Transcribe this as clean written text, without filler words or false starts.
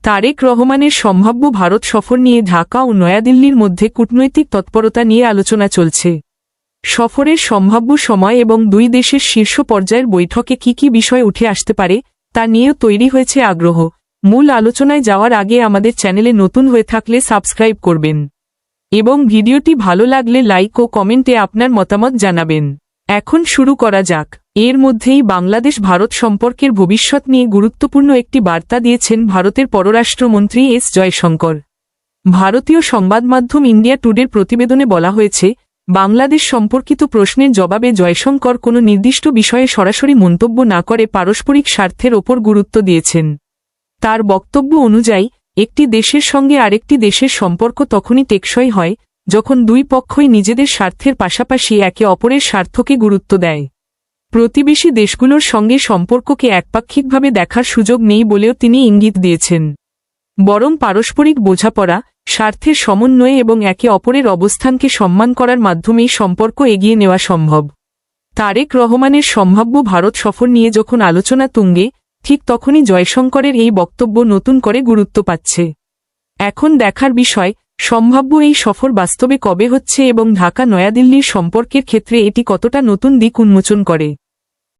তারেক রহমানের সম্ভাব্য ভারত সফর নিয়ে ঢাকা ও নয়াদিল্লির মধ্যে কূটনৈতিক তৎপরতা নিয়ে আলোচনা চলছে। সফরের সম্ভাব্য সময় এবং দুই দেশের শীর্ষ পর্যায়ের বৈঠকে কি কি বিষয় উঠে আসতে পারে তা নিয়েও তৈরি হয়েছে আগ্রহ। মূল আলোচনায় যাওয়ার আগে আমাদের চ্যানেলে নতুন হয়ে থাকলে সাবস্ক্রাইব করবেন এবং ভিডিওটি ভালো লাগলে লাইক ও কমেন্টে আপনার মতামত জানাবেন। এখন শুরু করা যাক। এর মধ্যেই বাংলাদেশ ভারত সম্পর্কের ভবিষ্যৎ নিয়ে গুরুত্বপূর্ণ একটি বার্তা দিয়েছেন ভারতের পররাষ্ট্রমন্ত্রী এস জয়শঙ্কর। ভারতীয় সংবাদমাধ্যম ইন্ডিয়া টুডের প্রতিবেদনে বলা হয়েছে, বাংলাদেশ সম্পর্কিত প্রশ্নের জবাবে জয়শঙ্কর কোনো নির্দিষ্ট বিষয়ে সরাসরি মন্তব্য না করে পারস্পরিক স্বার্থের ওপর গুরুত্ব দিয়েছেন। তার বক্তব্য অনুযায়ী, একটি দেশের সঙ্গে আরেকটি দেশের সম্পর্ক তখনই টেকসই হয় যখন দুই পক্ষই নিজেদের স্বার্থের পাশাপাশি একে অপরের স্বার্থকে গুরুত্ব দেয়। প্রতিবেশী দেশগুলোর সঙ্গে সম্পর্ককে একপাক্ষিকভাবে দেখার সুযোগ নেই বলেও তিনি ইঙ্গিত দিয়েছেন। বরং পারস্পরিক বোঝাপড়া, স্বার্থের সমন্বয়ে এবং একে অপরের অবস্থানকে সম্মান করার মাধ্যমেই সম্পর্ক এগিয়ে নেওয়া সম্ভব। তারেক রহমানের সম্ভাব্য ভারত সফর নিয়ে যখন আলোচনা তুঙ্গে, ঠিক তখনই জয়শঙ্করের এই বক্তব্য নতুন করে গুরুত্ব পাচ্ছে। এখন দেখার বিষয়, সম্ভাব্য এই সফর বাস্তবে কবে হচ্ছে এবং ঢাকা নয়াদিল্লির সম্পর্কের ক্ষেত্রে এটি কতটা নতুন দিক উন্মোচন করে।